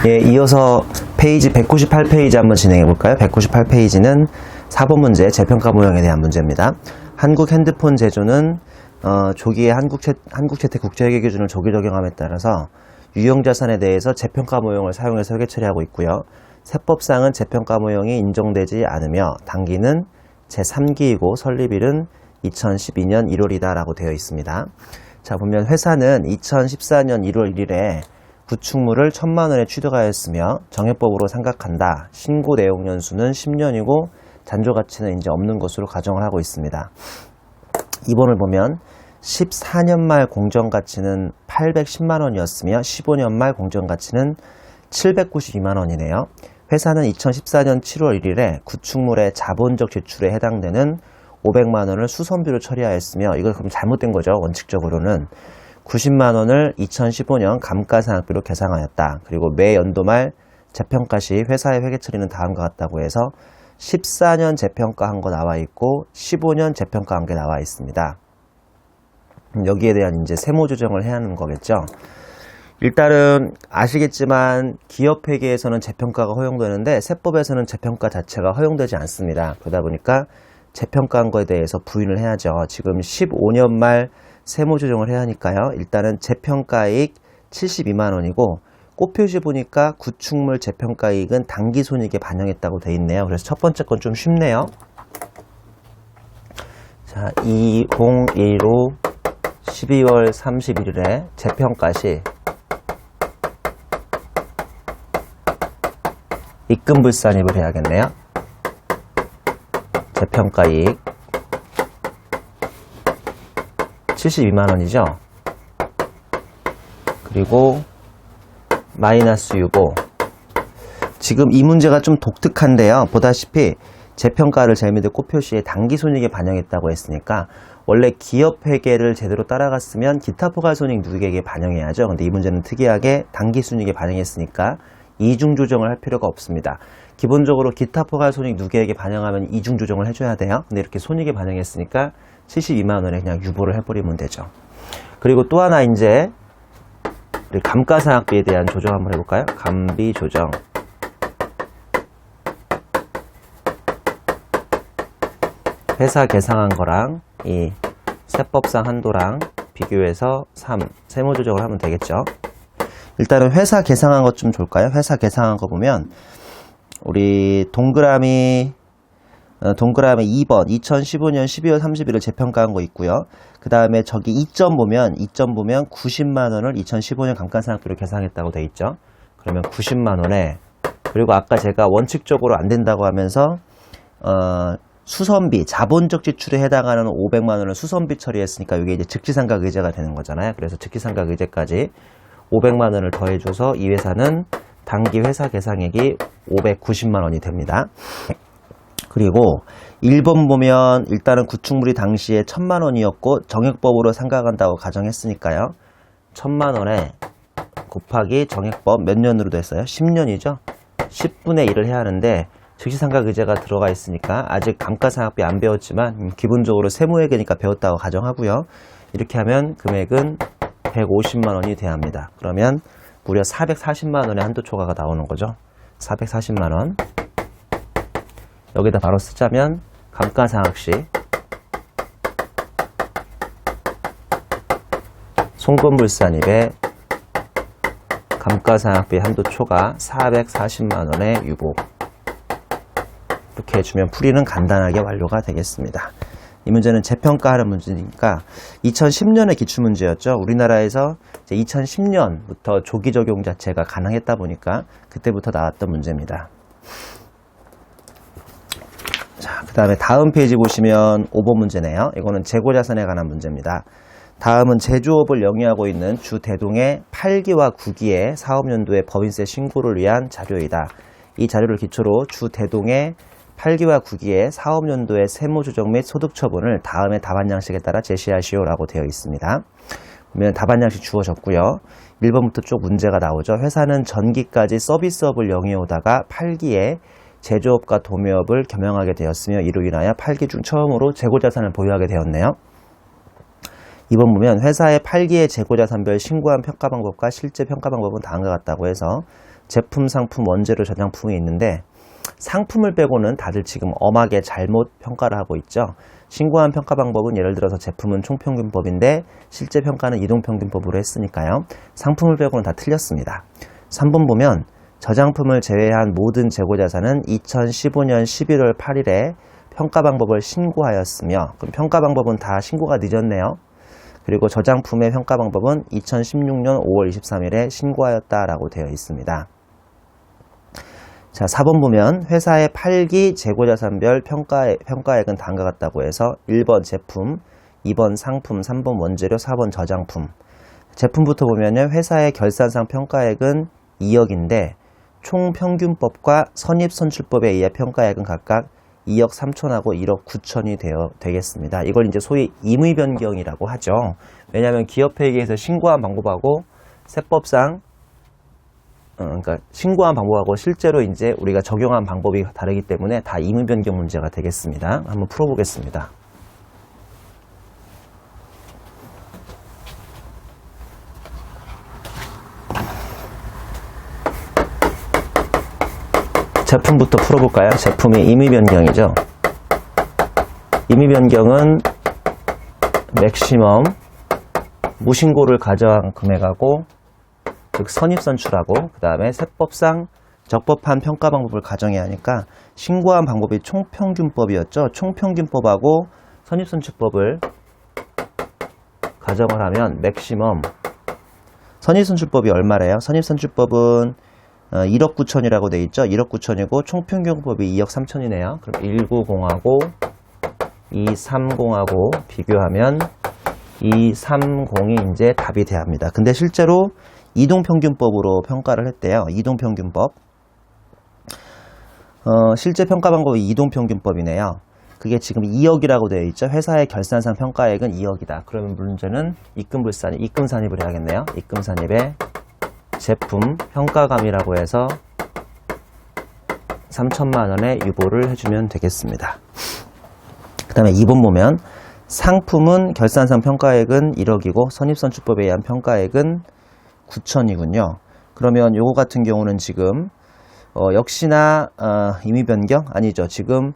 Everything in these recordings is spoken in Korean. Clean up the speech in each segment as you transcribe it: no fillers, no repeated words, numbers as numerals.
예, 이어서 페이지 198페이지 한번 진행해 볼까요? 198페이지는 4번 문제 재평가 모형에 대한 문제입니다. 한국 핸드폰 제조는 조기에 한국채택 국제회계 기준을 조기 적용함에 따라서 유형자산에 대해서 재평가 모형을 사용해서 회계 처리하고 있고요. 세법상은 재평가 모형이 인정되지 않으며 당기는 제3기이고 설립일은 2012년 1월이다 라고 되어 있습니다. 자, 보면 회사는 2014년 1월 1일에 구축물을 1000만원에 취득하였으며 정액법으로 삼각한다. 신고 내용 연수는 10년이고 잔존 가치는 이제 없는 것으로 가정을 하고 있습니다. 2번을 보면 14년 말 공정 가치는 810만원이었으며 15년 말 공정 가치는 792만원이네요. 회사는 2014년 7월 1일에 구축물의 자본적 지출에 해당되는 500만원을 수선비로 처리하였으며, 이거 그럼 잘못된 거죠. 원칙적으로는 90만원을 2015년 감가상각비로 계상하였다. 그리고 매 연도 말 재평가 시 회사의 회계 처리는 다음과 같다고 해서 14년 재평가한 거 나와 있고 15년 재평가한 게 나와 있습니다. 여기에 대한 이제 세무 조정을 해야 하는 거겠죠. 일단은 아시겠지만 기업회계에서는 재평가가 허용되는데 세법에서는 재평가 자체가 허용되지 않습니다. 그러다 보니까 재평가한 거에 대해서 부인을 해야죠. 지금 15년 말 세무 조정을 해야 하니까요. 일단은 재평가이익 72만원이고 꽃표시 보니까 구축물 재평가이익은 당기손익에 반영했다고 돼 있네요. 그래서 첫 번째 건 좀 쉽네요. 자, 2015 12월 31일에 재평가 시 입금불산입을 해야겠네요. 재평가이익 72만원이죠. 그리고 마이너스 유고. 지금 이 문제가 좀 독특한데요. 보다시피 재평가를 재미들 꽃표시에 당기손익에 반영했다고 했으니까 원래 기업회계를 제대로 따라갔으면 기타 포괄손익 누계액에 반영해야죠. 근데 이 문제는 특이하게 당기손익에 반영했으니까 이중조정을 할 필요가 없습니다. 기본적으로 기타 포괄손익 누계액에 반영하면 이중조정을 해줘야 돼요. 근데 이렇게 손익에 반영했으니까 72만원에 그냥 유보를 해버리면 되죠. 그리고 또 하나 이제 감가상각비에 대한 조정 한번 해볼까요? 감비 조정. 회사 계상한 거랑 이 세법상 한도랑 비교해서 3 세무 조정을 하면 되겠죠. 일단은 회사 계상한 것 좀 볼까요? 회사 계상한 거 보면 우리 동그라미 2번 2015년 12월 30일을 재평가한 거 있고요. 그 다음에 저기 2점 보면 90만원을 2015년 감가상각비로 계상했다고 돼 있죠. 그러면 90만원에, 그리고 아까 제가 원칙적으로 안 된다고 하면서 수선비, 자본적 지출에 해당하는 500만원을 수선비 처리했으니까 이게 이제 즉지상각 의제가 되는 거잖아요. 그래서 즉지상각 의제까지 500만원을 더해줘서 이 회사는 당기 회사 계상액이 590만원이 됩니다. 그리고 1번 보면 일단은 구축물이 당시에 1000만원이었고 정액법으로 상각한다고 가정했으니까요. 1000만원에 곱하기 정액법 몇 년으로 됐어요? 10년이죠? 10분의 1을 해야 하는데 즉시상각 의제가 들어가 있으니까 아직 감가상각비 안 배웠지만 기본적으로 세무회계니까 배웠다고 가정하고요. 이렇게 하면 금액은 150만원이 돼야 합니다. 그러면 무려 440만원의 한도 초과가 나오는 거죠. 440만원. 여기다 바로 쓰자면 감가상각시 송금불산입에 감가상각비 한도 초과 440만원의 유보. 이렇게 해주면 풀이는 간단하게 완료가 되겠습니다. 이 문제는 재평가하는 문제니까 2010년의 기출문제였죠. 우리나라에서 이제 2010년부터 조기 적용 자체가 가능했다 보니까 그때부터 나왔던 문제입니다. 자, 그 다음에 다음 페이지 보시면 5번 문제네요. 이거는 재고자산에 관한 문제입니다. 다음은 제조업을 영위하고 있는 주 대동의 8기와 9기의 사업연도의 법인세 신고를 위한 자료이다. 이 자료를 기초로 주 대동의 8기와 9기의 사업연도의 세무조정 및 소득처분을 다음의 답안 양식에 따라 제시하시오라고 되어 있습니다. 보면 답안 양식 주어졌고요. 1번부터 쭉 문제가 나오죠. 회사는 전기까지 서비스업을 영위해오다가 8기에 제조업과 도매업을 겸용하게 되었으며 이로 인하여 8기 중 처음으로 재고자산을 보유하게 되었네요. 2번 보면 회사의 8기의 재고자산별 신고한 평가 방법과 실제 평가 방법은 다음과 같다고 해서 제품, 상품, 원재료, 저장품이 있는데 상품을 빼고는 다들 지금 엄하게 잘못 평가를 하고 있죠. 신고한 평가 방법은 예를 들어서 제품은 총평균법인데 실제 평가는 이동평균법으로 했으니까요. 상품을 빼고는 다 틀렸습니다. 3번 보면 저장품을 제외한 모든 재고자산은 2015년 11월 8일에 평가 방법을 신고하였으며, 그럼 평가 방법은 다 신고가 늦었네요. 그리고 저장품의 평가 방법은 2016년 5월 23일에 신고하였다라고 되어 있습니다. 자, 4번 보면 회사의 8기 재고자산별 평가액은 다음과 같다고 해서 1번 제품, 2번 상품, 3번 원재료, 4번 저장품. 제품부터 보면요, 회사의 결산상 평가액은 2억인데 총평균법과 선입선출법에 의해 평가액은 각각 2억 3천하고 1억 9천이 되겠습니다. 이걸 이제 소위 임의변경이라고 하죠. 왜냐하면 기업회계에서 신고한 방법하고 세법상 그러니까 신고한 방법하고 실제로 이제 우리가 적용한 방법이 다르기 때문에 다 임의변경 문제가 되겠습니다. 한번 풀어보겠습니다. 제품부터 풀어볼까요? 제품이 임의변경이죠. 임의변경은 맥시멈 무신고를 가정한 금액하고 즉 선입선출하고 그 다음에 세법상 적법한 평가 방법을 가정해야 하니까 신고한 방법이 총평균법이었죠. 총평균법하고 선입선출법을 가정을 하면 맥시멈 선입선출법이 얼마래요? 선입선출법은 1억 9천이라고 돼 있죠. 1억 9천이고 총평균법이 2억 3천이네요. 그럼 190하고 230하고 비교하면 230이 이제 답이 돼야 합니다. 근데 실제로 이동평균법으로 평가를 했대요. 이동평균법. 실제 평가 방법이 이동평균법이네요. 그게 지금 2억이라고 되어 있죠. 회사의 결산상 평가액은 2억이다. 그러면 문제는 입금산입을 해야겠네요. 입금산입에 제품 평가감이라고 해서 3천만 원의 유보를 해주면 되겠습니다. 그 다음에 2번 보면 상품은 결산상 평가액은 1억이고 선입선출법에 의한 평가액은 9천이군요. 그러면 요거 같은 경우는 지금 역시나 임의변경? 아니죠. 지금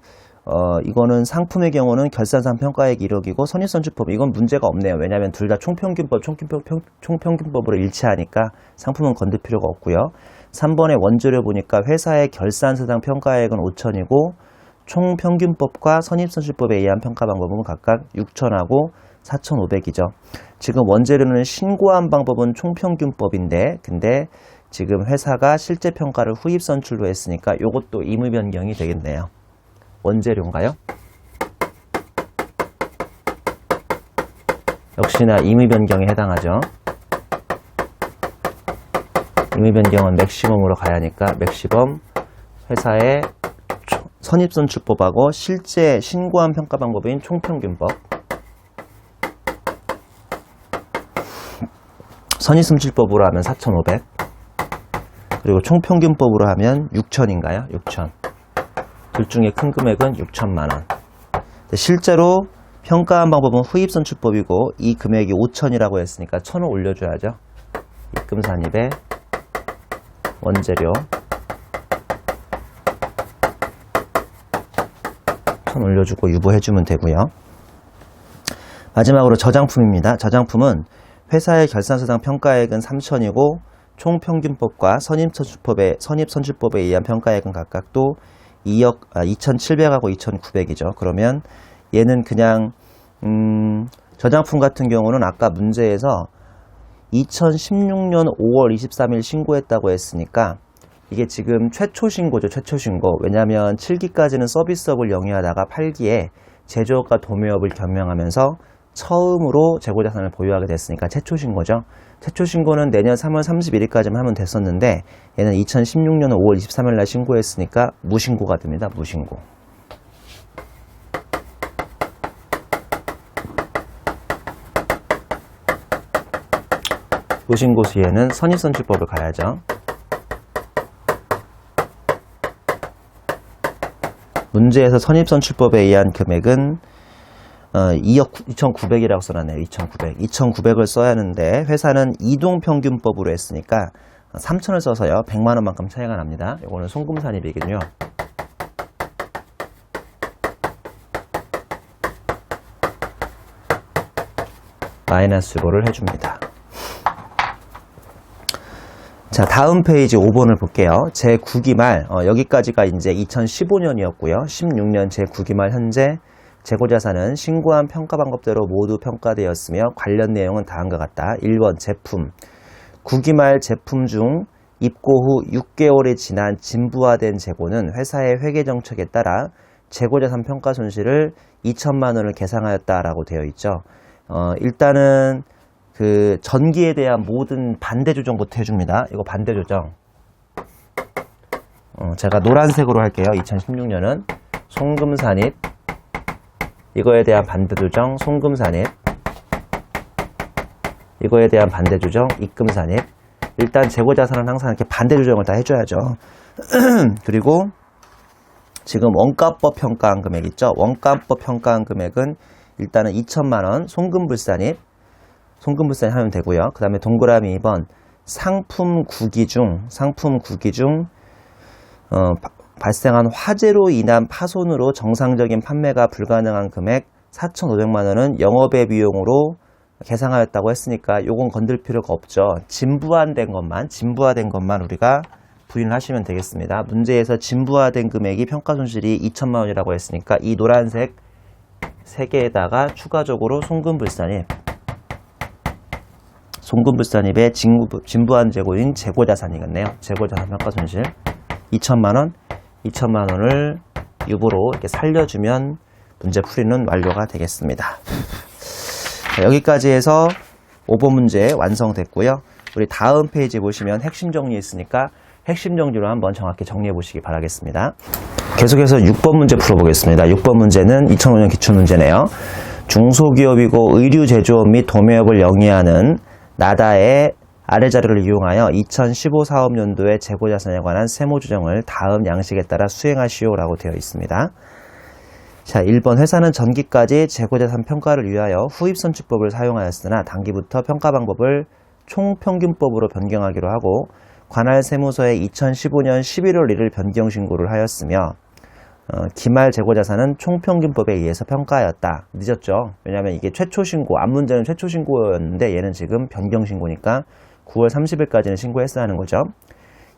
이거는 상품의 경우는 결산상 평가액 1억이고 선입선출법 이건 문제가 없네요. 왜냐하면 둘 다 총평균법으로 일치하니까 상품은 건들 필요가 없고요. 3번의 원재료 보니까 회사의 결산서당 평가액은 5천이고 총평균법과 선입선출법에 의한 평가 방법은 각각 6천하고 4,500이죠. 지금 원재료는 신고한 방법은 총평균법인데 근데 지금 회사가 실제 평가를 후입선출로 했으니까 이것도 임의변경이 되겠네요. 원재료인가요? 역시나 임의변경에 해당하죠. 임의변경은 맥시멈으로 가야 하니까 맥시멈 회사의 선입선출법하고 실제 신고한 평가 방법인 총평균법 선입선출법으로 하면 4,500 그리고 총평균법으로 하면 6천인가요? 6천 둘 중에 큰 금액은 6천만원 실제로 평가한 방법은 후입선출법이고 이 금액이 5천이라고 했으니까 1,000원 올려줘야죠. 입금산입에 원재료 1,000 올려주고 유보해주면 되고요. 마지막으로 저장품입니다. 저장품은 회사의 결산서당 평가액은 3천이고 총평균법과 선입선출법에 의한 평가액은 각각 또 2,700하고 2,900이죠. 그러면 얘는 그냥 저장품 같은 경우는 아까 문제에서 2016년 5월 23일 신고했다고 했으니까 이게 지금 최초 신고죠. 최초 신고. 왜냐하면 7기까지는 서비스업을 영위하다가 8기에 제조업과 도매업을 겸용하면서 처음으로 재고자산을 보유하게 됐으니까 최초 신고죠. 최초 신고는 내년 3월 31일까지만 하면 됐었는데 얘는 2016년 5월 23일 날 신고했으니까 무신고가 됩니다. 무신고. 무신고 시에는 선입선출법을 가야죠. 문제에서 선입선출법에 의한 금액은 2억 2,900이라고 써놨네요. 2,900을 써야 하는데 회사는 이동평균법으로 했으니까 3천을 써서요 100만원만큼 차이가 납니다. 이거는 송금산입이거든요. 마이너스 5를 해줍니다. 자, 다음 페이지 5번을 볼게요. 제9기말, 여기까지가 이제 2015년이었고요. 16년 제9기말 현재 재고자산은 신고한 평가 방법대로 모두 평가되었으며 관련 내용은 다음과 같다. 1번 제품. 9기말 제품 중 입고 후 6개월이 지난 진부화된 재고는 회사의 회계 정책에 따라 재고자산 평가 손실을 2천만 원을 계상하였다라고 되어 있죠. 일단은 그 전기에 대한 모든 반대 조정부터 해줍니다. 이거 반대 조정. 제가 노란색으로 할게요. 2016년은 송금산입. 이거에 대한 반대 조정 송금산입. 이거에 대한 반대 조정 입금산입. 일단 재고자산은 항상 이렇게 반대 조정을 다 해줘야죠. 그리고 지금 원가법 평가한 금액 있죠. 원가법 평가한 금액은 일단은 2천만 원 송금불산입. 송금불산입 하면 되고요. 그 다음에 동그라미 2번 상품 구기 중 발생한 화재로 인한 파손으로 정상적인 판매가 불가능한 금액 4,500만 원은 영업의 비용으로 계상하였다고 했으니까 요건 건들 필요가 없죠. 진부화된 것만 우리가 부인을 하시면 되겠습니다. 문제에서 진부화된 금액이 평가손실이 2천만 원이라고 했으니까 이 노란색 3개에다가 추가적으로 송금불산입의 진부한 재고인 재고자산이겠네요. 재고자산 평가손실 2천만 원을 유보로 이렇게 살려주면 문제 풀이는 완료가 되겠습니다. 자, 여기까지 해서 5번 문제 완성됐고요. 우리 다음 페이지 보시면 핵심 정리 있으니까 핵심 정리로 한번 정확히 정리해 보시기 바라겠습니다. 계속해서 6번 문제 풀어보겠습니다. 6번 문제는 2005년 기출문제네요. 중소기업이고 의류 제조업 및 도매업을 영위하는 나다의 아래 자료를 이용하여 2015 사업연도의 재고자산에 관한 세무조정을 다음 양식에 따라 수행하시오라고 되어 있습니다. 자, 1번 회사는 전기까지 재고자산 평가를 위하여 후입선출법을 사용하였으나 단기부터 평가 방법을 총평균법으로 변경하기로 하고 관할 세무서에 2015년 11월 1일 변경 신고를 하였으며 기말 재고자산은 총평균법에 의해서 평가하였다. 늦었죠. 왜냐하면 이게 최초 신고, 앞문제는 최초 신고였는데 얘는 지금 변경 신고니까 9월 30일까지는 신고했어야 하는 거죠.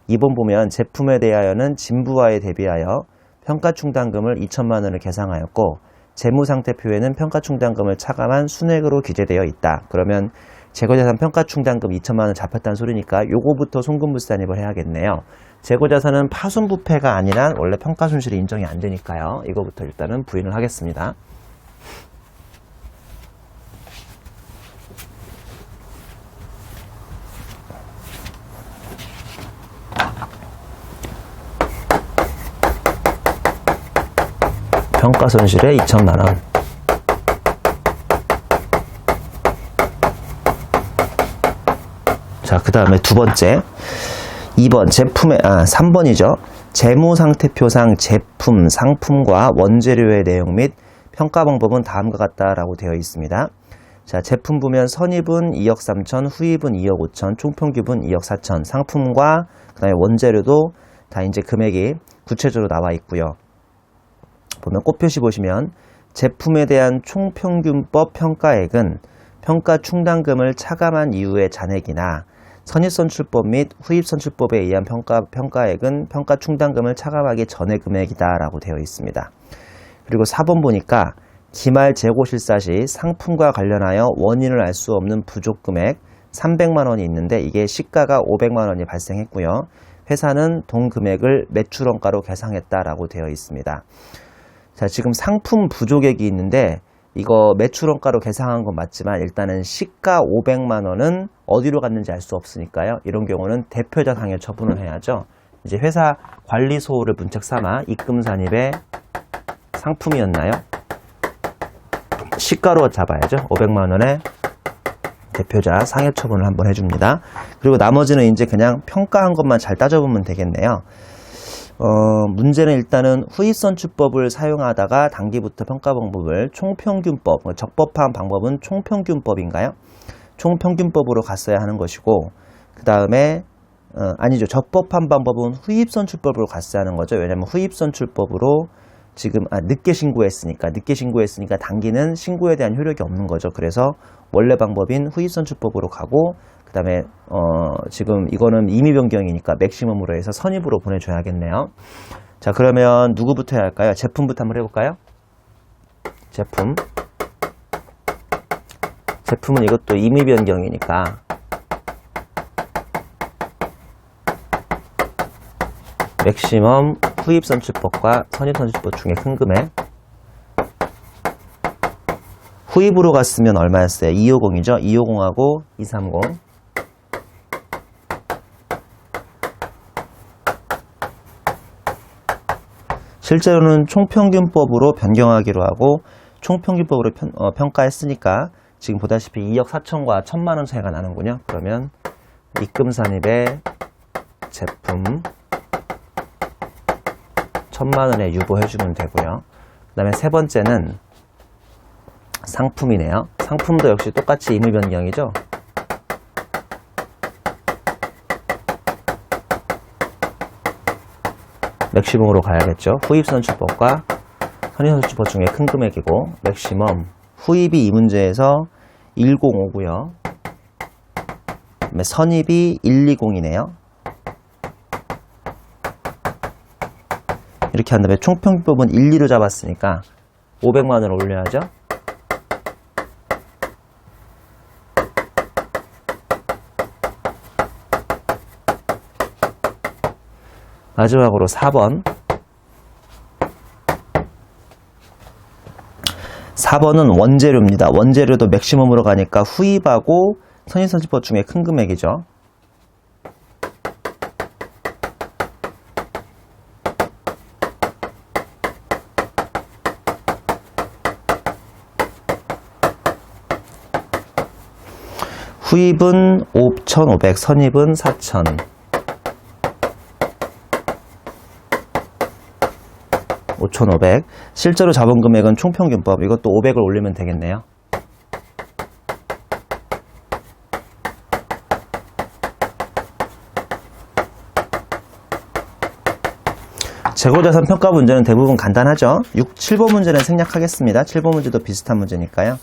2번 보면 제품에 대하여는 진부화에 대비하여 평가충당금을 2천만 원을 계상하였고 재무상태표에는 평가충당금을 차감한 순액으로 기재되어 있다. 그러면 재고자산 평가충당금 2천만 원 잡혔다는 소리니까 요거부터 송금불산입을 해야겠네요. 재고자산은 파손부패가 아니라 원래 평가손실이 인정이 안 되니까요. 이거부터 일단은 부인을 하겠습니다. 평가손실에 2천만 원. 자, 그 다음에 두 번째. 2번 3번이죠. 재무상태표상 제품, 상품과 원재료의 내용 및 평가 방법은 다음과 같다라고 되어 있습니다. 자, 제품 보면 선입은 2억 3천, 후입은 2억 5천, 총평균은 2억 4천, 상품과 그 다음에 원재료도 다 이제 금액이 구체적으로 나와 있고요. 보면 꽃표시 보시면 제품에 대한 총평균법 평가액은 평가충당금을 차감한 이후의 잔액이나 선입선출법 및 후입선출법에 의한 평가액은 평가충당금을 차감하기 전의 금액이다 라고 되어 있습니다. 그리고 4번 보니까 기말 재고실사 시 상품과 관련하여 원인을 알 수 없는 부족금액 300만 원이 있는데 이게 시가가 500만 원이 발생했고요. 회사는 동 금액을 매출원가로 계상했다라고 되어 있습니다. 자, 지금 상품 부족액이 있는데 이거 매출원가로 계상한 건 맞지만 일단은 시가 500만 원은 어디로 갔는지 알 수 없으니까요. 이런 경우는 대표자 상여 처분을 해야죠. 이제 회사 관리소를 문책 삼아 입금산입의 상품이었나요? 시가로 잡아야죠. 500만 원에 대표자 상여 처분을 한번 해줍니다. 그리고 나머지는 이제 그냥 평가한 것만 잘 따져보면 되겠네요. 문제는 일단은 후입선출법을 사용하다가 단기부터 평가 방법을 총평균법, 적법한 방법은 총평균법인가요? 총평균법으로 갔어야 하는 것이고, 그 다음에 아니죠. 적법한 방법은 후입선출법으로 갔어야 하는 거죠. 왜냐면 후입선출법으로 지금 늦게 신고했으니까 단기는 신고에 대한 효력이 없는 거죠. 그래서 원래 방법인 후입선출법으로 가고 그 다음에 지금 이거는 임의 변경이니까 맥시멈으로 해서 선입으로 보내줘야겠네요. 자, 그러면 누구부터 해야 할까요? 제품부터 한번 해볼까요? 제품은 이것도 임의 변경이니까 맥시멈 후입선출법과 선입선출법 중에 큰 금액. 후입으로 갔으면 얼마였어요? 250이죠? 250하고 230. 실제로는 총평균법으로 변경하기로 하고 총평균법으로 평가했으니까 지금 보다시피 2억 4천과 1천만 원 차이가 나는군요. 그러면 입금산입의 제품 1천만 원에 유보해주면 되고요. 그 다음에 세 번째는 상품이네요. 상품도 역시 똑같이 임의 변경이죠. 맥시멈으로 가야겠죠. 후입선출법과 선입선출법 중에 큰 금액이고 맥시멈 후입이 이 문제에서 105고요. 선입이 120이네요. 이렇게 한 다음에 총평균법은 1, 2로 잡았으니까 500만원을 올려야죠. 마지막으로 4번. 4번은 원재료입니다. 원재료도 맥시멈으로 가니까 후입하고 선입선출법 중에 큰 금액이죠. 후입은 5,500, 선입은 4,000. 실제로 잡은 금액은 총평균법. 이것도 500을 올리면 되겠네요. 재고자산 평가 문제는 대부분 간단하죠. 7번 문제는 생략하겠습니다. 7번 문제도 비슷한 문제니까요.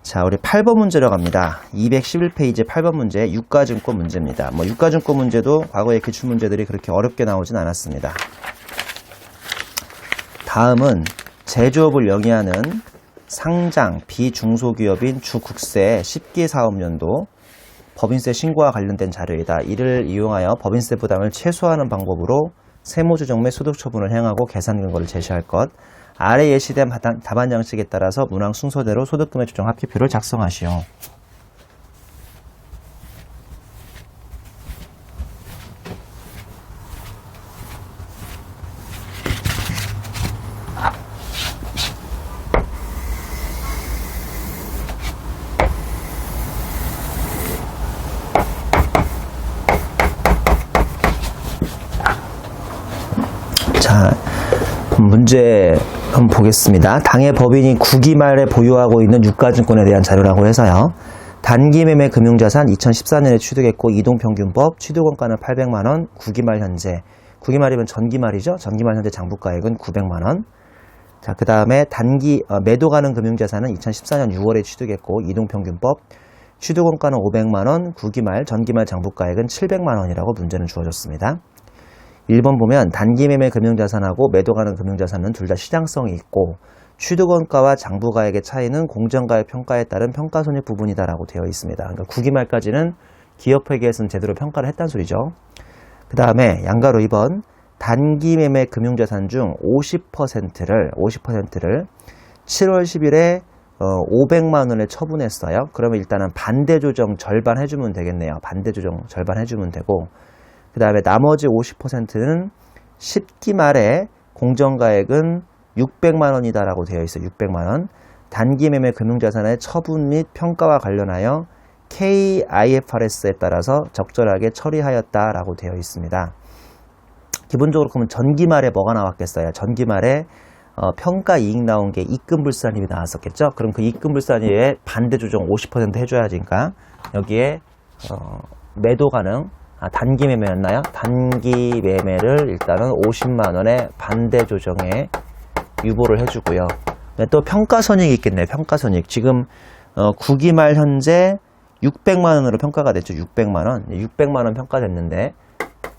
자, 우리 8번 문제로 갑니다. 211페이지 8번 문제 유가증권 문제입니다. 유가증권 문제도 과거의 기출문제들이 그렇게 어렵게 나오진 않았습니다. 다음은 제조업을 영위하는 상장 비중소기업인 주국세 10기 사업년도 법인세 신고와 관련된 자료이다. 이를 이용하여 법인세 부담을 최소화하는 방법으로 세무조정 및 소득처분을 행하고 계산 근거를 제시할 것. 아래 예시된 답안 양식에 따라서 문항 순서대로 소득금액 조정 합계표를 작성하시오. 자, 문제 한번 보겠습니다. 당해 법인이 9기 말에 보유하고 있는 유가증권에 대한 자료라고 해서요. 단기 매매 금융자산 2014년에 취득했고 이동평균법 취득원가는 800만원, 9기 말 현재. 9기 말이면 전기 말이죠. 전기 말 현재 장부가액은 900만원. 자, 그 다음에 단기 매도 가능 금융자산은 2014년 6월에 취득했고 이동평균법 취득원가는 500만원, 9기 말 전기 말 장부가액은 700만원이라고 문제는 주어졌습니다. 1번 보면 단기 매매 금융자산하고 매도 가능 금융자산은 둘 다 시장성이 있고 취득원가와 장부가액의 차이는 공정가액 평가에 따른 평가손익 부분이다라고 되어 있습니다. 그러니까 9기 말까지는 기업회계에서는 제대로 평가를 했다는 소리죠. 그 다음에 양가로 2번 단기 매매 금융자산 중 50%를 7월 10일에 500만 원을 처분했어요. 그러면 일단은 반대조정 절반 해주면 되겠네요. 반대조정 절반 해주면 되고 그 다음에 나머지 50%는 10기 말에 공정가액은 600만 원이다라고 되어 있어요. 600만 원. 단기 매매 금융자산의 처분 및 평가와 관련하여 KIFRS에 따라서 적절하게 처리하였다라고 되어 있습니다. 기본적으로 그러면 전기 말에 뭐가 나왔겠어요? 전기 말에 평가 이익 나온 게 입금불산입이 나왔었겠죠? 그럼 그 입금불산입에 반대조정 50% 해줘야지니까 여기에 매도 가능 단기 매매였나요? 단기 매매를 일단은 50만원의 반대 조정에 유보를 해주고요. 또 평가손익이 있겠네요. 평가손익. 지금 9기 말 현재 600만원으로 평가가 됐죠. 600만원. 600만원 평가됐는데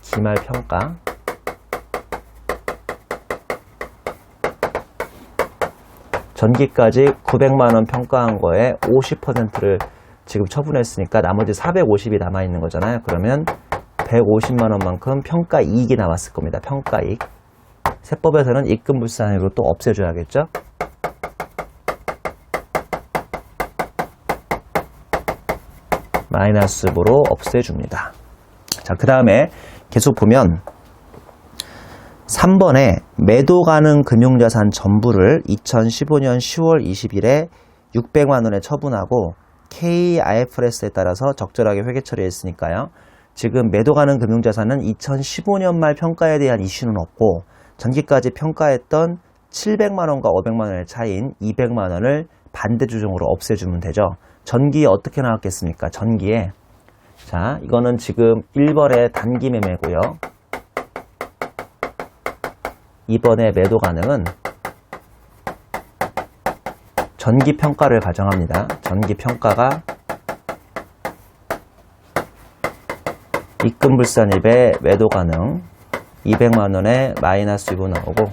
기말 평가. 전기까지 900만원 평가한 거에 50%를 지금 처분했으니까 나머지 450이 남아있는 거잖아요. 그러면 150만원만큼 평가 이익이 나왔을 겁니다. 평가 이익. 세법에서는 입금불산으로 또 없애줘야겠죠. 마이너스로 없애줍니다. 자, 그 다음에 계속 보면 3번에 매도 가능 금융자산 전부를 2015년 10월 20일에 600만원에 처분하고 KIFRS에 따라서 적절하게 회계 처리했으니까요. 지금 매도 가능 금융자산은 2015년 말 평가에 대한 이슈는 없고 전기까지 평가했던 700만원과 500만원의 차이인 200만원을 반대 조정으로 없애주면 되죠. 전기에 어떻게 나왔겠습니까? 전기에. 자, 이거는 지금 1번의 단기 매매고요. 2번의 매도 가능은 전기 평가를 가정합니다. 전기 평가가 입금불산입에 매도 가능 200만원에 마이너스 유보 나오고,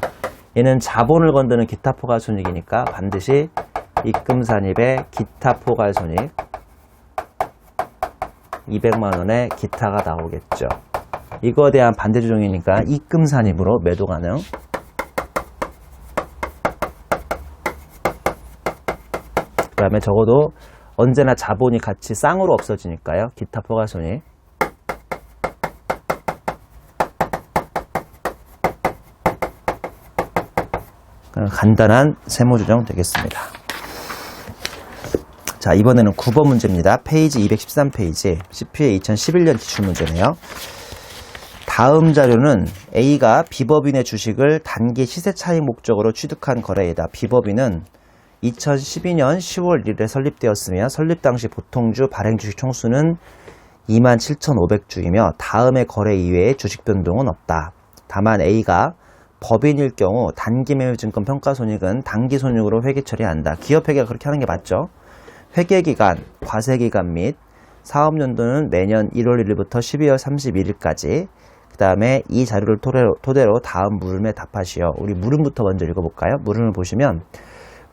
얘는 자본을 건드는 기타 포괄손익이니까 반드시 입금산입에 기타 포괄손익 200만원에 기타가 나오겠죠. 이거에 대한 반대 조정이니까 입금산입으로 매도 가능. 그 다음에 적어도 언제나 자본이 같이 쌍으로 없어지니까요. 기타 포괄손익. 간단한 세무조정 되겠습니다. 자, 이번에는 9번 문제입니다. 페이지 213페이지 CPA 2011년 기출문제네요. 다음 자료는 A가 B법인의 주식을 단기 시세 차익 목적으로 취득한 거래이다. B법인은 2012년 10월 1일에 설립되었으며 설립 당시 보통주 발행 주식 총수는 27,500주이며 다음의 거래 이외에 주식 변동은 없다. 다만 A가 법인일 경우 단기 매매증권 평가손익은 단기손익으로 회계 처리한다. 기업회계가 그렇게 하는 게 맞죠? 회계기간, 과세기간 및 사업연도는 매년 1월 1일부터 12월 31일까지. 그 다음에 이 자료를 토대로 다음 물음에 답하시오. 우리 물음부터 먼저 읽어볼까요? 물음을 보시면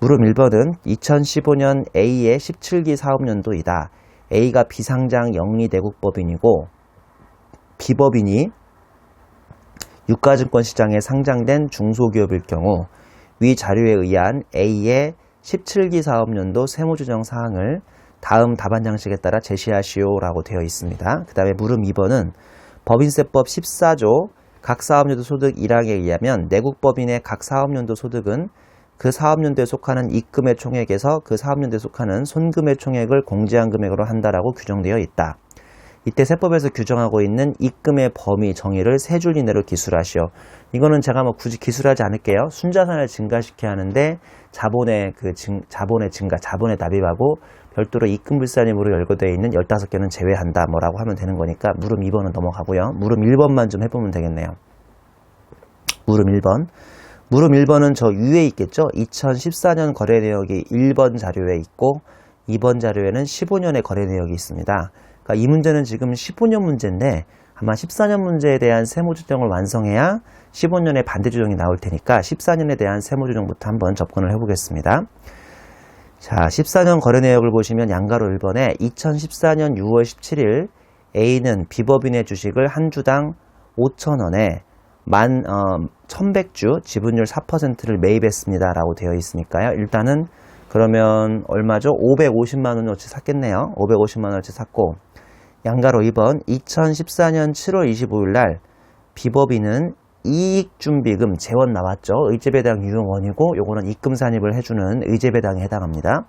물음 1번은 2015년 A의 17기 사업연도이다. A가 비상장 영리대국법인이고 B법인이 유가증권 시장에 상장된 중소기업일 경우 위 자료에 의한 A의 17기 사업연도 세무조정 사항을 다음 답안 양식에 따라 제시하시오 라고 되어 있습니다. 그 다음에 물음 2번은 법인세법 14조 각 사업연도 소득 1항에 의하면 내국법인의 각 사업연도 소득은 그 사업연도에 속하는 입금의 총액에서 그 사업연도에 속하는 손금의 총액을 공제한 금액으로 한다라고 규정되어 있다. 이때 세법에서 규정하고 있는 입금의 범위 정의를 세 줄 이내로 기술하시오. 이거는 제가 뭐 굳이 기술하지 않을게요. 순자산을 증가시켜야 하는데 자본의 증가, 자본의 납입하고 별도로 입금불산임으로 열거되어 있는 15개는 제외한다 뭐라고 하면 되는 거니까 물음 2번은 넘어가고요. 물음 1번만 좀 해보면 되겠네요. 물음 1번. 물음 1번은 저 위에 있겠죠. 2014년 거래 내역이 1번 자료에 있고 2번 자료에는 15년의 거래 내역이 있습니다. 그러니까 이 문제는 지금 15년 문제인데 아마 14년 문제에 대한 세무조정을 완성해야 15년의 반대조정이 나올 테니까 14년에 대한 세무조정부터 한번 접근을 해보겠습니다. 자, 14년 거래 내역을 보시면 양가로 1번에 2014년 6월 17일 A는 B법인의 주식을 한 주당 5,000원에 1100주 지분율 4%를 매입했습니다 라고 되어 있으니까요. 일단은 그러면 얼마죠? 550만원어치 샀겠네요. 550만원어치 샀고 양가로 2번 2014년 7월 25일 날 B법인은 이익준비금 재원 나왔죠. 의제배당 유용원이고 요거는 입금산입을 해주는 의제배당에 해당합니다.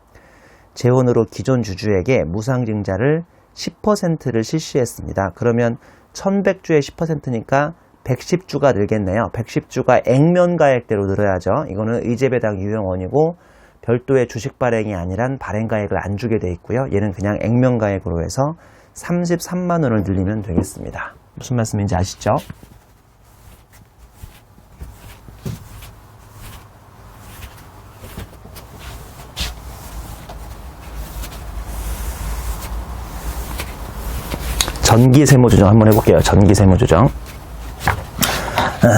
재원으로 기존 주주에게 무상증자를 10%를 실시했습니다. 그러면 1100주에 10%니까 110주가 늘겠네요. 110주가 액면가액대로 늘어야죠. 이거는 의제배당 유용원이고 별도의 주식 발행이 아니란 발행가액을 안 주게 돼 있고요. 얘는 그냥 액면가액으로 해서 33만원을 늘리면 되겠습니다. 무슨 말씀인지 아시죠? 전기세무조정 한번 해볼게요. 전기세무조정.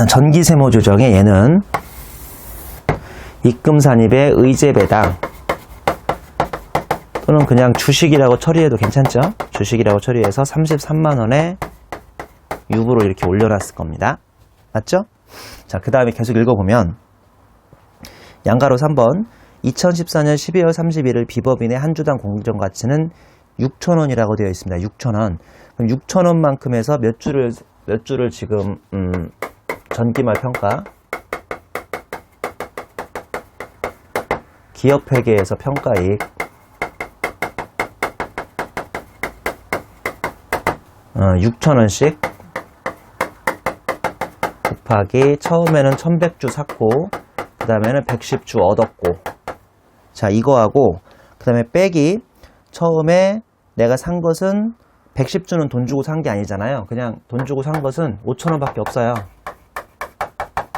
전기세무조정에 얘는 입금산입의 의제배당 또는 그냥 주식이라고 처리해도 괜찮죠? 주식이라고 처리해서 33만원에 유보로 이렇게 올려놨을 겁니다. 맞죠? 자, 그 다음에 계속 읽어보면 양가로 3번 2014년 12월 31일 비법인의 한 주당 공정가치는 6,000원이라고 되어 있습니다. 6,000원. 그럼 6,000원만큼에서 몇 주를 지금 전기말 평가 기업회계에서 평가이익 6,000원씩 곱하기 처음에는 1100주 샀고 그 다음에는 110주 얻었고 자 이거하고 그 다음에 빼기 처음에 내가 산 것은 110주는 돈 주고 산 게 아니잖아요. 그냥 돈 주고 산 것은 5,000원 밖에 없어요.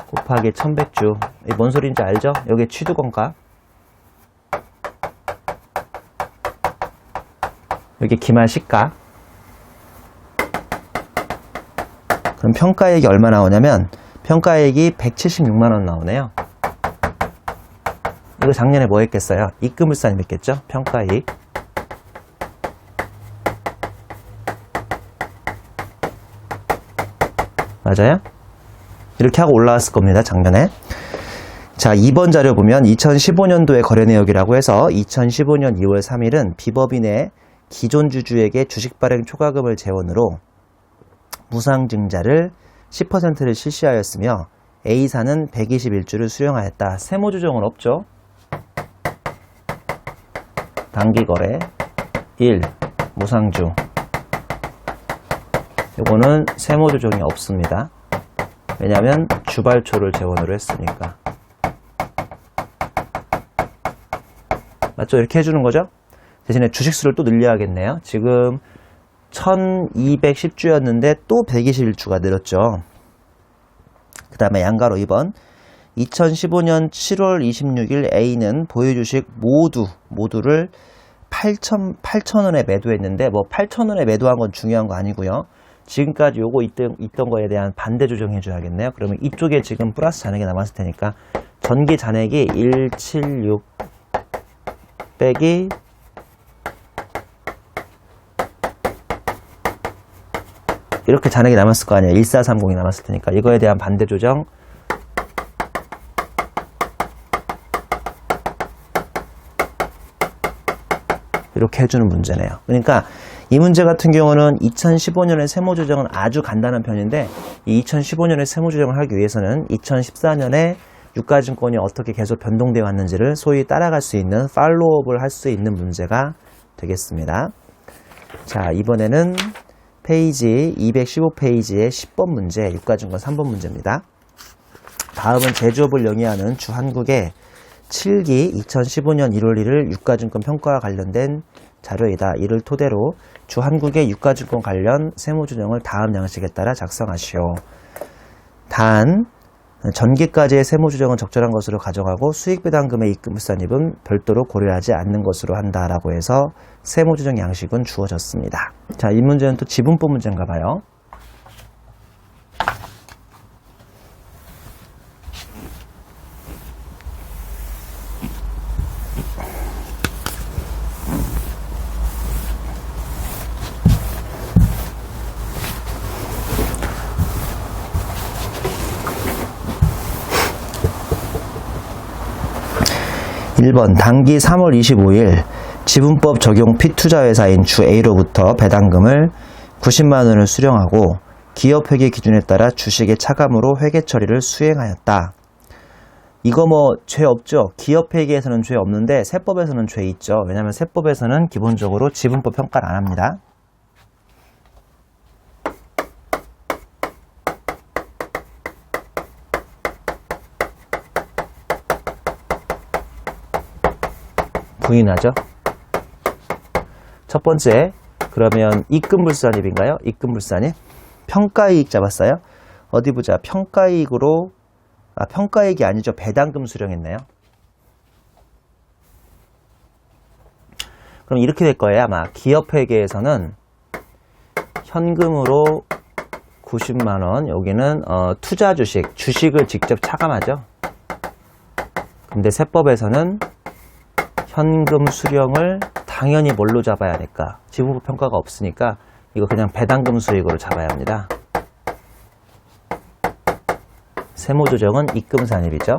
곱하기 1100주. 이게 뭔 소리인지 알죠? 여기 취득원가. 여기 기말 시가. 그럼 평가액이 얼마 나오냐면 평가액이 176만원 나오네요. 이거 작년에 뭐 했겠어요? 입금물산입 했겠죠? 평가액. 맞아요? 이렇게 하고 올라왔을 겁니다. 작년에. 자, 2번 자료 보면 2015년도의 거래 내역이라고 해서 2015년 2월 3일은 비법인의 기존 주주에게 주식 발행 초과금을 재원으로 무상증자를 10%를 실시하였으며 A사는 121주를 수령하였다. 세무조정은 없죠. 단기거래 1. 무상주 요거는 세무조정이 없습니다. 왜냐하면 주발초를 재원으로 했으니까. 맞죠? 이렇게 해주는 거죠? 대신에 주식수를 또 늘려야겠네요. 지금 1210주였는데 또 121주가 늘었죠. 그 다음에 양가로 2번 2015년 7월 26일 A는 보유주식 모두를 8,000원에 매도했는데 뭐 8,000원에 매도한 건 중요한 거 아니고요. 지금까지 요거 있던 거에 대한 반대 조정해 줘야겠네요. 그러면 이쪽에 지금 플러스 잔액이 남았을 테니까 전기 잔액이 176 빼기 이렇게 잔액이 남았을 거 아니에요. 1430이 남았을 테니까 이거에 대한 반대 조정 이렇게 해주는 문제네요. 그러니까 이 문제 같은 경우는 2015년의 세무조정은 아주 간단한 편인데 이 2015년의 세무조정을 하기 위해서는 2014년에 유가증권이 어떻게 계속 변동되어 왔는지를 소위 따라갈 수 있는 팔로우업을 할 수 있는 문제가 되겠습니다. 자, 이번에는 페이지 215페이지의 10번 문제, 유가증권 3번 문제입니다. 다음은 제조업을 영위하는 주한국의 7기 2015년 1월 1일 유가증권 평가와 관련된 자료이다. 이를 토대로 주한국의 유가증권 관련 세무조정을 다음 양식에 따라 작성하시오. 단, 전기까지의 세무조정은 적절한 것으로 가정하고 수익배당금의 입금물산입은 별도로 고려하지 않는 것으로 한다라고 해서 세무조정 양식은 주어졌습니다. 자, 이 문제는 또 지분법 문제인가 봐요. 1번 당기 3월 25일 지분법 적용 피투자회사인 주 A로부터 배당금을 90만원을 수령하고 기업회계 기준에 따라 주식의 차감으로 회계 처리를 수행하였다. 이거 뭐 죄 없죠? 기업회계에서는 죄 없는데 세법에서는 죄 있죠. 왜냐하면 세법에서는 기본적으로 지분법 평가를 안 합니다. 부인하죠. 첫 번째, 그러면 입금물산입인가요? 입금물산입. 평가이익 잡았어요. 어디 보자. 평가이익으로, 평가이익이 아니죠. 배당금 수령했네요. 그럼 이렇게 될 거예요. 아마 기업회계에서는 현금으로 90만원, 여기는 투자 주식을 직접 차감하죠. 근데 세법에서는 현금 수령을 당연히 뭘로 잡아야 할까? 지분법 평가가 없으니까 이거 그냥 배당금 수익으로 잡아야 합니다. 세무조정은 입금산입이죠.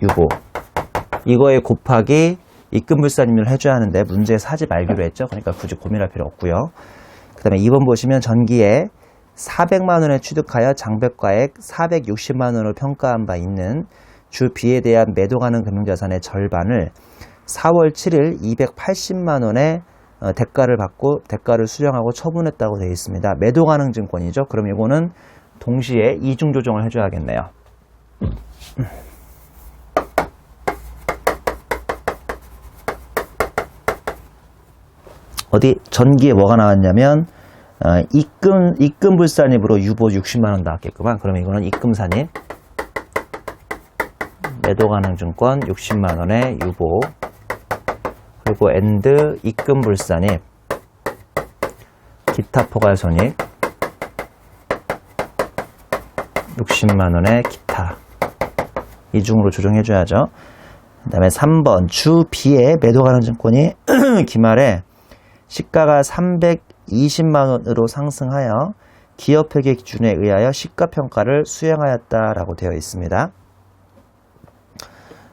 유보. 이거에 곱하기 입금불산임을 해줘야 하는데 문제에서 하지 말기로 했죠. 그러니까 굳이 고민할 필요 없고요. 그 다음에 2번 보시면 전기에 400만원에 취득하여 장백가액 460만원을 평가한 바 있는 주 B에 대한 매도 가능 금융자산의 절반을 4월 7일 280만원의 대가를 받고 대가를 수령하고 처분했다고 되어 있습니다. 매도 가능 증권이죠. 그럼 이거는 동시에 이중 조정을 해줘야겠네요. 어디 전기에 뭐가 나왔냐면 입금불산입으로 유보 60만원 나왔겠구만. 그러면 이거는 입금산입, 매도 가능 증권 60만원의 유보, 그리고 엔드 입금불산입, 기타 포괄손익 60만원의 기타, 이중으로 조정해줘야죠. 그 다음에 3번 주 B의 매도 가능 증권이 기말에 시가가 320만원으로 상승하여 기업회계 기준에 의하여 시가평가를 수행하였다라고 되어 있습니다.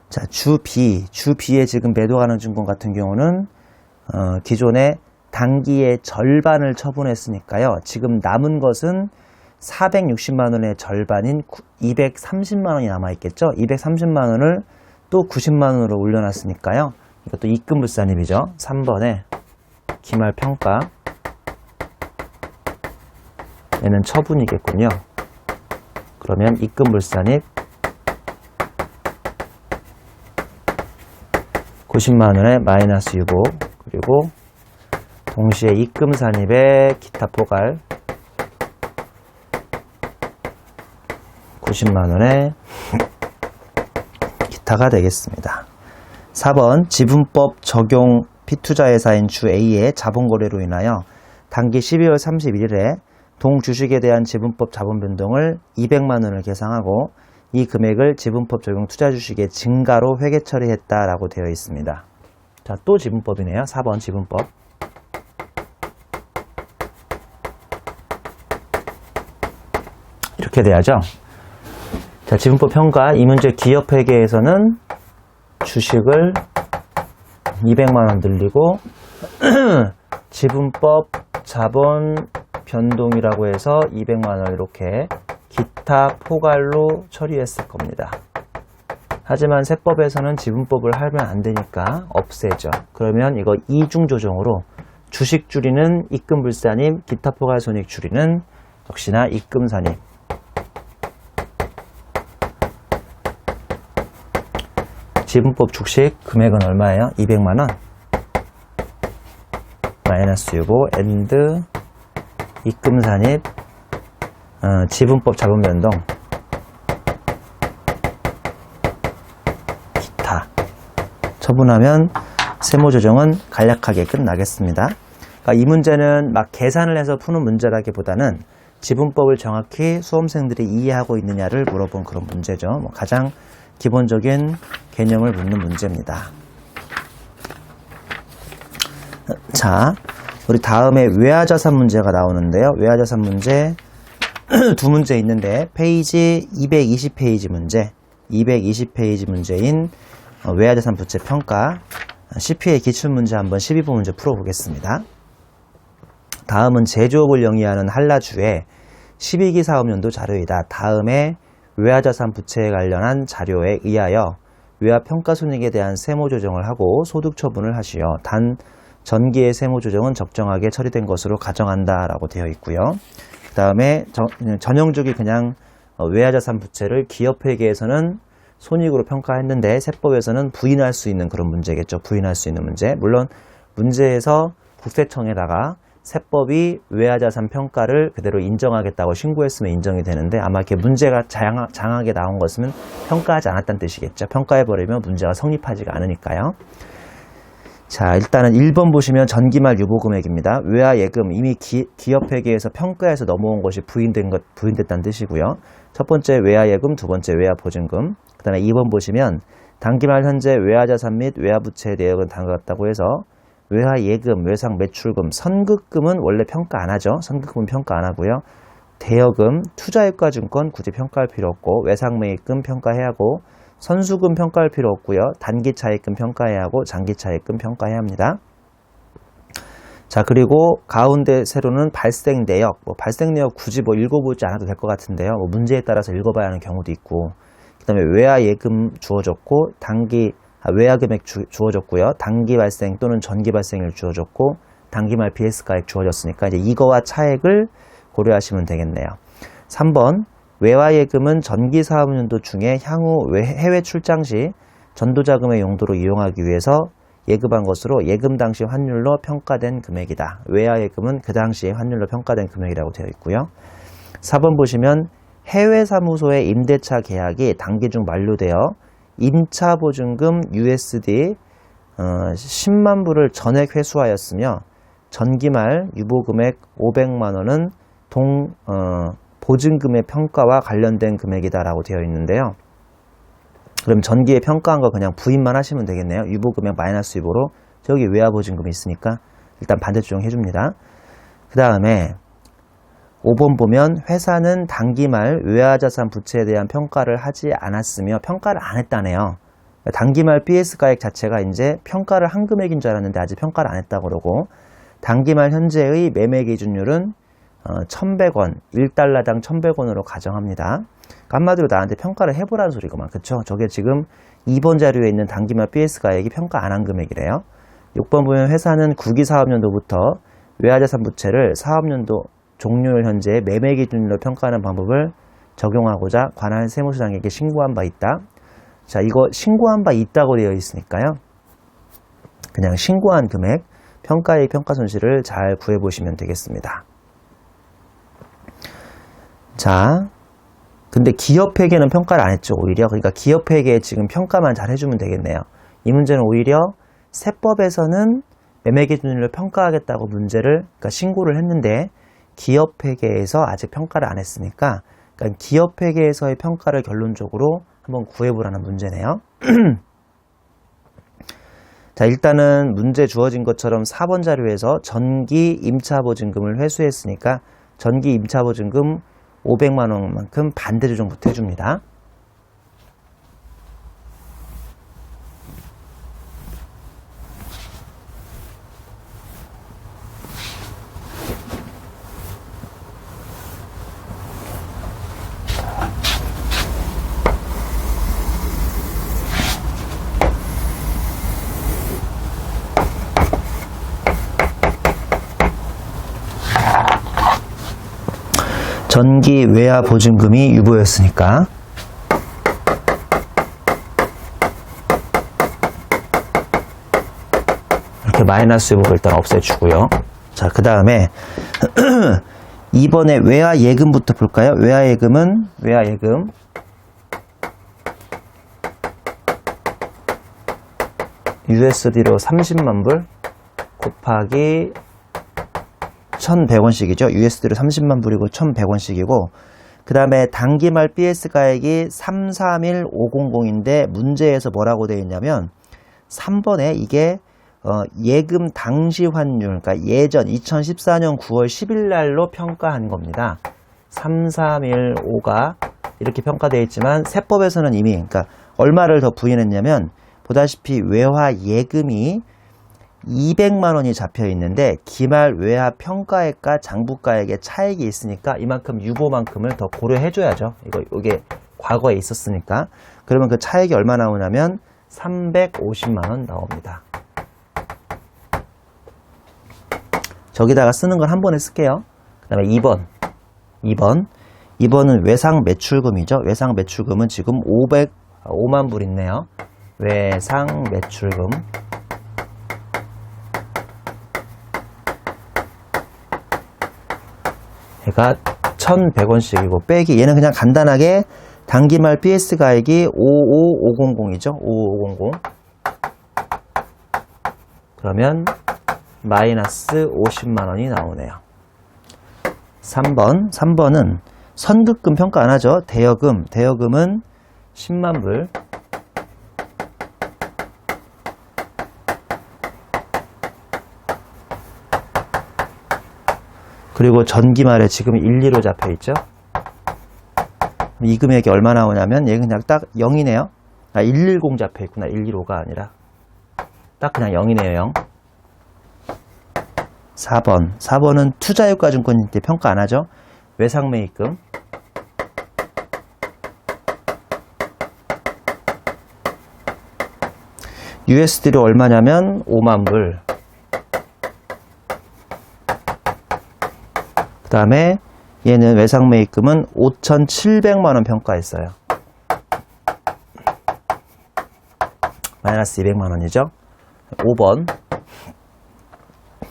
자, 주 B의 지금 매도 가능 증권 같은 경우는 기존에 단기의 절반을 처분했으니까요. 지금 남은 것은 460만원의 절반인 230만원이 남아있겠죠. 230만원을 또 90만원으로 올려놨으니까요. 이것도 입금불산입이죠. 3번에 기말평가, 얘는 처분이겠군요. 그러면 입금불산입 90만원의 마이너스 유보, 그리고 동시에 입금산입의 기타 포괄 90만원의 기타가 되겠습니다. 4번 지분법 적용 피투자회사인 주 A의 자본거래로 인하여 당기 12월 31일에 동주식에 대한 지분법 자본 변동을 200만원을 계상하고 이 금액을 지분법 적용 투자주식의 증가로 회계 처리했다라고 되어 있습니다. 자, 또 지분법이네요. 4번 지분법. 이렇게 돼야죠. 자, 지분법 평가. 이 문제 기업회계에서는 주식을 200만원 늘리고 지분법 자본 변동이라고 해서 200만원 이렇게 기타 포괄로 처리했을 겁니다. 하지만 세법에서는 지분법을 하면 안 되니까 없애죠. 그러면 이거 이중 조정으로 주식 줄이는 입금불산입, 기타 포괄 손익 줄이는 역시나 입금산입. 지분법 주식 금액은 얼마예요? 200만원. 마이너스 유보, 엔드, 입금산입, 지분법 자본 변동, 기타. 처분하면 세무조정은 간략하게 끝나겠습니다. 그러니까 이 문제는 막 계산을 해서 푸는 문제라기보다는 지분법을 정확히 수험생들이 이해하고 있느냐를 물어본 그런 문제죠. 가장 기본적인 개념을 묻는 문제입니다. 자, 우리 다음에 외화자산 문제가 나오는데요. 외화자산 문제 두 문제 있는데 페이지 220페이지 문제, 220페이지 문제인 외화자산 부채 평가 CPA 기출문제 한번 12번 문제 풀어보겠습니다. 다음은 제조업을 영위하는 한라주의 12기 사업연도 자료이다. 다음에 외화자산 부채에 관련한 자료에 의하여 외화평가손익에 대한 세무조정을 하고 소득처분을 하시어 단 전기의 세무조정은 적정하게 처리된 것으로 가정한다 라고 되어 있고요. 그 다음에 전형적인 그냥 외화자산 부채를 기업회계에서는 손익으로 평가했는데 세법에서는 부인할 수 있는 그런 문제겠죠. 부인할 수 있는 문제. 물론 문제에서 국세청에다가 세법이 외화자산 평가를 그대로 인정하겠다고 신고했으면 인정이 되는데 아마 이렇게 문제가 장하게 나온 것은 평가하지 않았다는 뜻이겠죠. 평가해버리면 문제가 성립하지가 않으니까요. 자, 일단은 1번 보시면 전기말 유보금액입니다. 외화예금 이미 기업회계에서 평가해서 넘어온 것이 부인됐다는 뜻이고요. 첫 번째 외화예금, 두 번째 외화보증금. 그 다음에 2번 보시면 단기말 현재 외화자산 및 외화부채의 내역은 다음과 같다고 해서 외화예금, 외상매출금, 선급금은 원래 평가 안 하죠. 선급금은 평가 안 하고요. 대여금, 투자유가증권 굳이 평가할 필요 없고 외상매입금 평가해야 하고 선수금 평가할 필요 없고요. 단기차입금 평가해야 하고 장기차입금 평가해야 합니다. 자, 그리고 가운데 세로는 발생내역. 발생내역 굳이 읽어보지 않아도 될 것 같은데요. 문제에 따라서 읽어봐야 하는 경우도 있고 그 다음에 외화예금 주어졌고 외화금액 주어졌고요. 단기 발생 또는 전기 발생일 주어졌고 단기말 BS가액 주어졌으니까 이제 이거와 차액을 고려하시면 되겠네요. 3번 외화예금은 전기사업연도 중에 향후 해외 출장 시 전도자금의 용도로 이용하기 위해서 예금한 것으로 예금 당시 환율로 평가된 금액이다. 외화예금은 그 당시 환율로 평가된 금액이라고 되어 있고요. 4번 보시면 해외 사무소의 임대차 계약이 단기 중 만료되어 임차보증금 USD 10만 불을 전액 회수하였으며 전기말 유보금액 500만 원은 보증금의 평가와 관련된 금액이다라고 되어 있는데요. 그럼 전기에 평가한 거 그냥 부인만 하시면 되겠네요. 유보금액 마이너스 유보로 저기 외화보증금이 있으니까 일단 반대쪽 해줍니다. 그 다음에 5번 보면 회사는 단기말 외화자산 부채에 대한 평가를 하지 않았으며 평가를 안 했다네요. 단기말 BS가액 자체가 이제 평가를 한 금액인 줄 알았는데 아직 평가를 안 했다고 그러고 단기말 현재의 매매 기준율은 1,100원, 1달러당 1,100원으로 가정합니다. 한마디로 나한테 평가를 해보라는 소리구만. 그쵸? 저게 지금 2번 자료에 있는 단기말 BS가액이 평가 안 한 금액이래요. 6번 보면 회사는 구기사업연도부터 외화자산 부채를 사업연도 종료일 현재 매매 기준으로 평가하는 방법을 적용하고자 관할 세무서장에게 신고한 바 있다. 자, 이거 신고한 바 있다고 되어 있으니까요. 그냥 신고한 금액, 평가의 평가손실을 잘 구해보시면 되겠습니다. 자, 근데 기업회계는 평가를 안 했죠, 오히려. 그러니까 기업회계에 지금 평가만 잘 해주면 되겠네요. 이 문제는 오히려 세법에서는 매매 기준으로 평가하겠다고 그러니까 신고를 했는데 기업회계에서 아직 평가를 안 했으니까 그러니까 기업회계에서의 평가를 결론적으로 한번 구해보라는 문제네요. 자, 일단은 문제 주어진 것처럼 4번 자료에서 전기 임차보증금을 회수했으니까 전기 임차보증금 500만 원만큼 반대로 좀 보태줍니다. 전기 외화 보증금이 유보였으니까 이렇게 마이너스 유보를 일단 없애주고요. 자, 그 다음에 이번에 외화 예금부터 볼까요? 외화 예금 USD로 30만 불 곱하기 1,100원씩이죠. USD로 30만 불이고 1,100원씩이고 그 다음에 단기말 BS가액이 331500인데 문제에서 뭐라고 되어 있냐면 3번에 이게 예금 당시 환율, 그러니까 예전 2014년 9월 10일 날로 평가한 겁니다. 3315가 이렇게 평가되어 있지만 세법에서는 이미 그러니까 얼마를 더 부인했냐면 보다시피 외화 예금이 200만 원이 잡혀 있는데 기말 외화 평가액과 장부가액의 차익이 있으니까 이만큼 유보만큼을 더 고려해 줘야죠. 이게 과거에 있었으니까. 그러면 그 차익이 얼마 나오냐면 350만 원 나옵니다. 저기다가 쓰는 건 한 번에 쓸게요. 그 다음에 2번은 외상 매출금이죠. 외상 매출금은 지금 5만 불 있네요. 외상 매출금 얘가 1,100원씩이고 빼기 얘는 그냥 간단하게 단기말 BS 가액이 55500이죠. 55500. 그러면 마이너스 50만원이 나오네요. 3번은 선급금 평가 안 하죠. 대여금은 10만불. 그리고 전기말에 지금 115 잡혀있죠. 이 금액이 얼마 나오냐면 얘 그냥 딱 0이네요. 110 잡혀있구나. 115가 아니라 딱 그냥 0이네요. 0. 4번은 투자유가증권인데 평가 안 하죠. 외상매입금. USD로 얼마냐면 5만불. 그 다음에 얘는 외상매입금은 5,700만원 평가했어요. 마이너스 200만원이죠.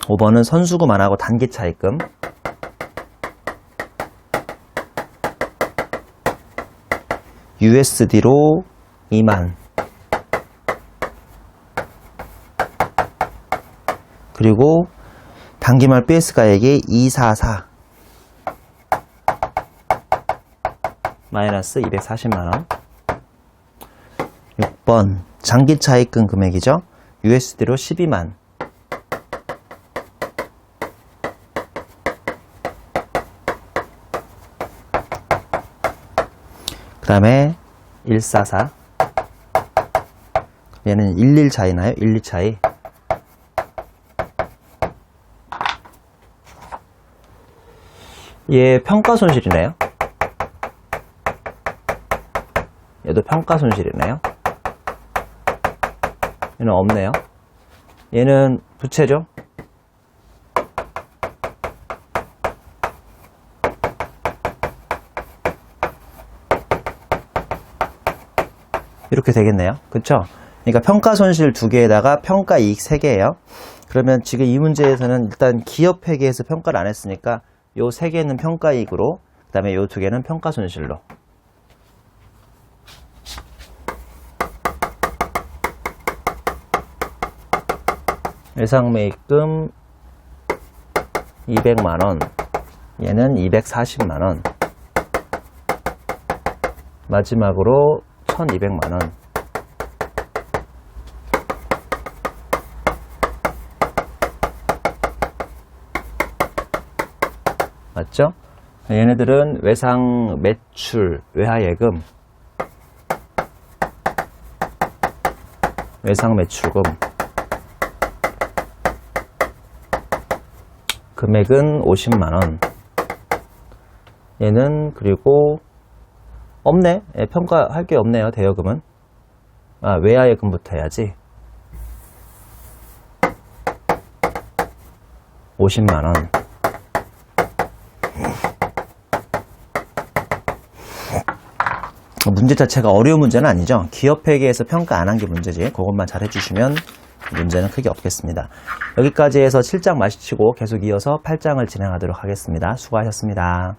5번은 선수금 안 하고 단기 차입금. USD로 2만. 그리고 단기말 BS 가액이 244. 마이너스 240만원. 6번 장기 차입금 금액이죠. USD로 12만. 그 다음에 144. 얘는 11 차이나요? 12 차이. 얘 평가 손실이네요. 얘도 평가 손실이네요. 얘는 없네요. 얘는 부채죠. 이렇게 되겠네요. 그쵸? 그러니까 평가 손실 2개에다가 평가 이익 3개예요. 그러면 지금 이 문제에서는 일단 기업 회계에서 평가를 안 했으니까 요 3개는 평가 이익으로, 그 다음에 요 2개는 평가 손실로. 외상매입금 200만원, 얘는 240만원, 마지막으로 1200만원. 맞죠? 얘네들은 외상 매출, 외하예금, 외상 매출금, 금액은 50만원. 얘는 그리고 없네. 평가할 게 없네요. 대여금은. 외하예금부터 해야지. 50만원. 문제 자체가 어려운 문제는 아니죠. 기업회계에서 평가 안 한 게 문제지. 그것만 잘 해주시면 문제는 크게 없겠습니다. 여기까지 해서 7장 마치고 계속 이어서 8장을 진행하도록 하겠습니다. 수고하셨습니다.